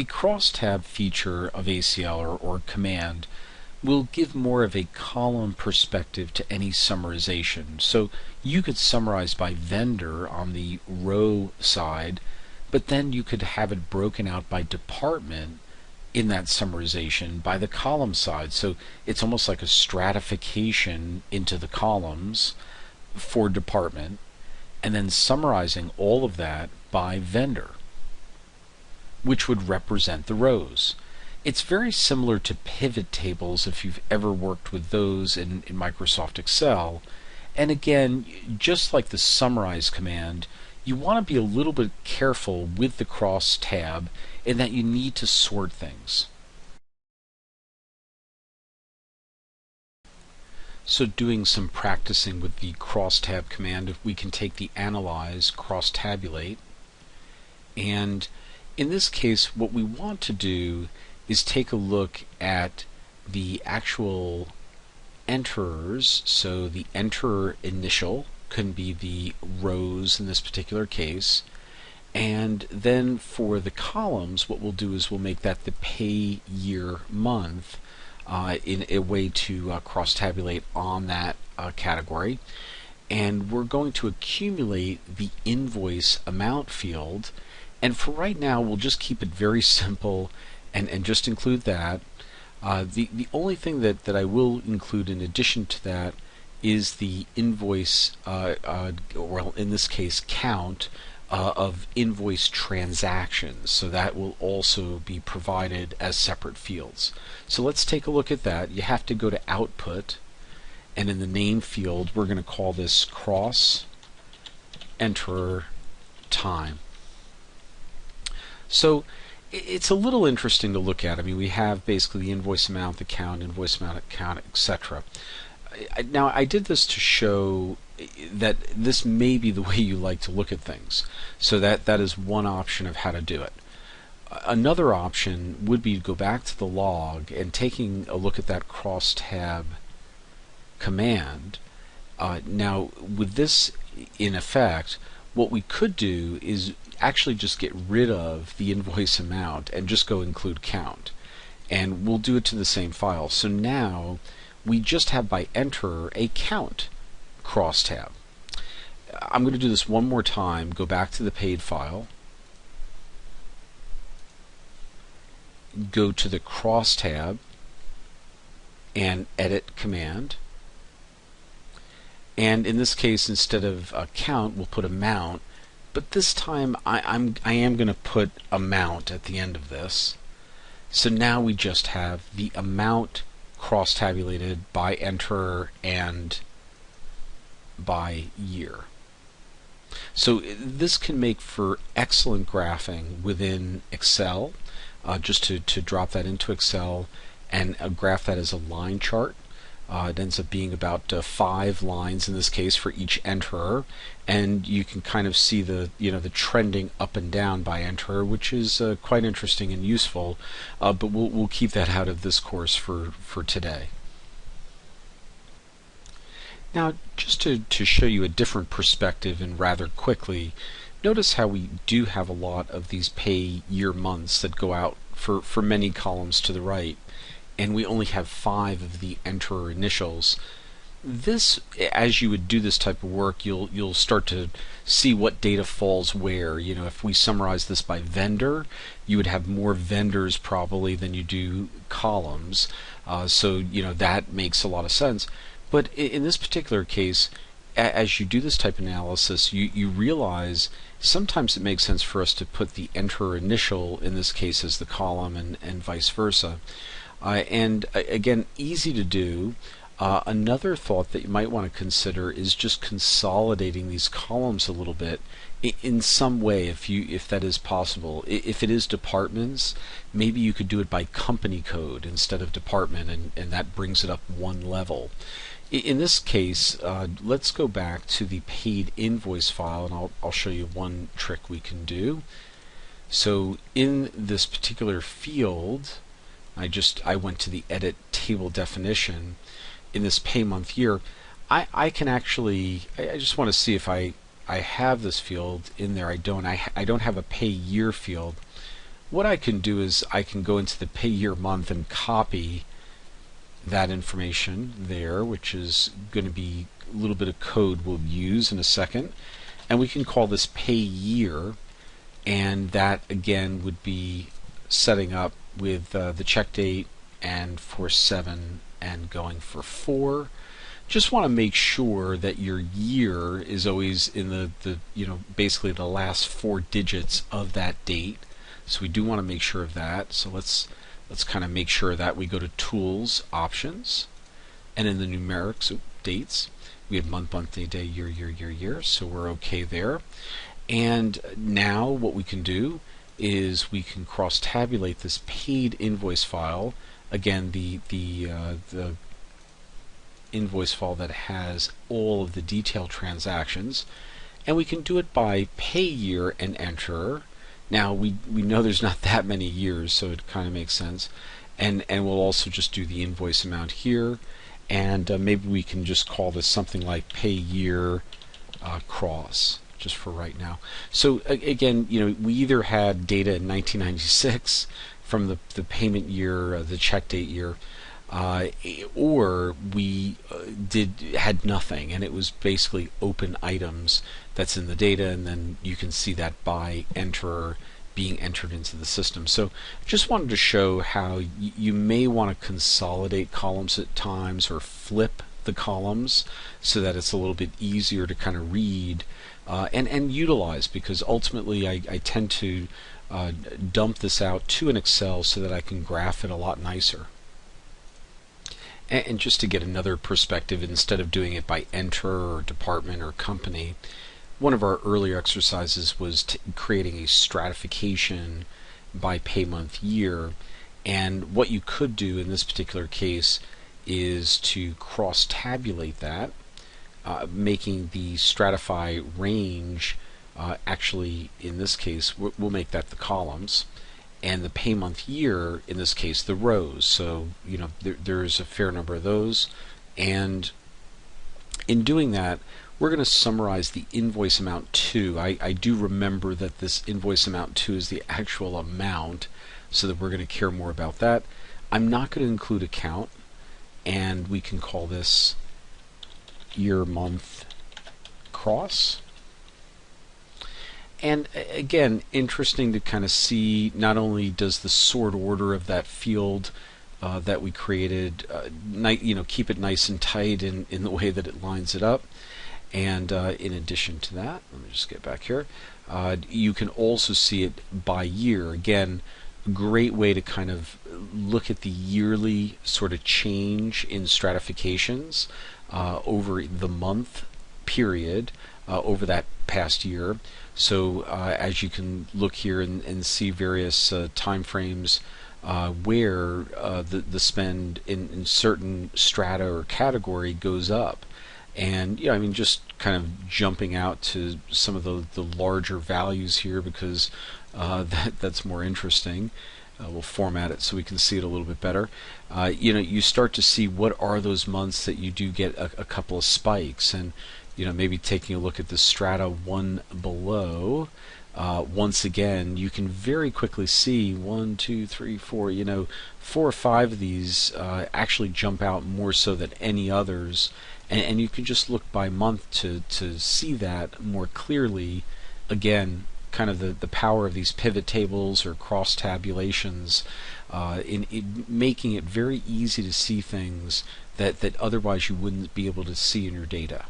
The crosstab feature of ACL or command will give more of a column perspective to any summarization. So you could summarize by vendor on the row side, but then you could have it broken out by department in that summarization by the column side. So it's almost like a stratification into the columns for department, and then summarizing all of that by vendor, which would represent the rows. It's very similar to pivot tables if you've ever worked with those in Microsoft Excel. And again, just like the summarize command, you want to be a little bit careful with the cross tab in that you need to sort things. So doing some practicing with the crosstab command, if we can take the analyze, cross tabulate, and in this case what we want to do is take a look at the actual enterers. So the enterer initial can be the rows in this particular case, and then for the columns what we'll do is we'll make that the pay year month in a way to cross tabulate on that category. And we're going to accumulate the invoice amount field, and for right now we'll just keep it very simple and just include that. The only thing that I will include in addition to that is the invoice, or in this case count, of invoice transactions. So that will also be provided as separate fields. So let's take a look at that. You have to go to output, and in the name field we're going to call this cross enterer time. So it's a little interesting to look at. I mean, we have basically the invoice amount, the count, etc. Now, I did this to show that this may be the way you like to look at things. So that is one option of how to do it. Another option would be to go back to the log and taking a look at that crosstab command. Now, with this in effect, what we could do is actually just get rid of the invoice amount and just go include count, and we'll do it to the same file. So now we just have by enter a count crosstab. I'm going to do this one more time. Go back to the paid file, go to the crosstab and edit command, and in this case instead of count we'll put amount. But this time I am going to put amount at the end of this. So now we just have the amount cross-tabulated by enter and by year. So this can make for excellent graphing within Excel. Just to drop that into Excel and graph that as a line chart. It ends up being about 5 lines in this case for each enterer, and you can kind of see the the trending up and down by enterer, which is quite interesting and useful. But we'll keep that out of this course for today. Now, just to show you a different perspective and rather quickly, notice how we do have a lot of these pay year months that go out for many columns to the right, and we only have 5 of the enterer initials. This, as you would do this type of work, you'll start to see what data falls where. If we summarize this by vendor, you would have more vendors probably than you do columns. So that makes a lot of sense. But in this particular case, as you do this type of analysis, you realize sometimes it makes sense for us to put the enterer initial in this case as the column and vice versa. And again, easy to do. Another thought that you might want to consider is just consolidating these columns a little bit in some way, if that is possible. If it is departments, maybe you could do it by company code instead of department, and that brings it up one level. In this case, let's go back to the paid invoice file, and I'll show you one trick we can do. So in this particular field, I went to the edit table definition. In this pay month year, I can actually, I just want to see if I have this field in there. I don't have a pay year field. what I can do is I can go into the pay year month and copy that information there, which is going to be a little bit of code we'll use in a second, and we can call this pay year, and that again would be setting up with the check date and for 7 and going for 4. Just want to make sure that your year is always in the basically the last 4 digits of that date. So we do want to make sure of that. So let's kind of make sure that we go to Tools, Options, and in the numerics, dates, we have month, day, year. So we're okay there. And now what we can do is we can cross-tabulate this paid invoice file. Again, the invoice file that has all of the detailed transactions, and we can do it by pay year and enter. Now we know there's not that many years, so it kind of makes sense, and we'll also just do the invoice amount here, and maybe we can just call this something like pay year cross, just for right now. So again, we either had data in 1996 from the payment year, the check date year, or we had nothing, and it was basically open items that's in the data, and then you can see that by enterer being entered into the system. So just wanted to show how you may want to consolidate columns at times, or flip the columns so that it's a little bit easier to kind of read and utilize, because ultimately I tend to dump this out to an Excel so that I can graph it a lot nicer. And just to get another perspective, instead of doing it by enter or department or company, one of our earlier exercises was creating a stratification by pay month year. And what you could do in this particular case is to cross-tabulate that, making the stratify range, actually in this case we'll make that the columns, and the pay month year, in this case, the rows. So there's a fair number of those, and in doing that we're going to summarize the invoice amount too. I do remember that this invoice amount 2 is the actual amount, so that we're going to care more about that. I'm not going to include account, and we can call this year month cross. And again, interesting to kind of see, not only does the sort order of that field that we created, keep it nice and tight in the way that it lines it up, and in addition to that, let me just get back here, you can also see it by year. Again, great way to kind of look at the yearly sort of change in stratifications over the month period over that past year. So as you can look here and see various time frames where the spend in certain strata or category goes up. And just kind of jumping out to some of the larger values here, because that's more interesting. We'll format it so we can see it a little bit better. You start to see what are those months that you do get a couple of spikes, and maybe taking a look at the strata one below. Once again, you can very quickly see 1, 2, 3, 4. 4 or 5 of these actually jump out more so than any others, and you can just look by month to see that more clearly. Again, kind of the power of these pivot tables or cross tabulations in making it very easy to see things that otherwise you wouldn't be able to see in your data.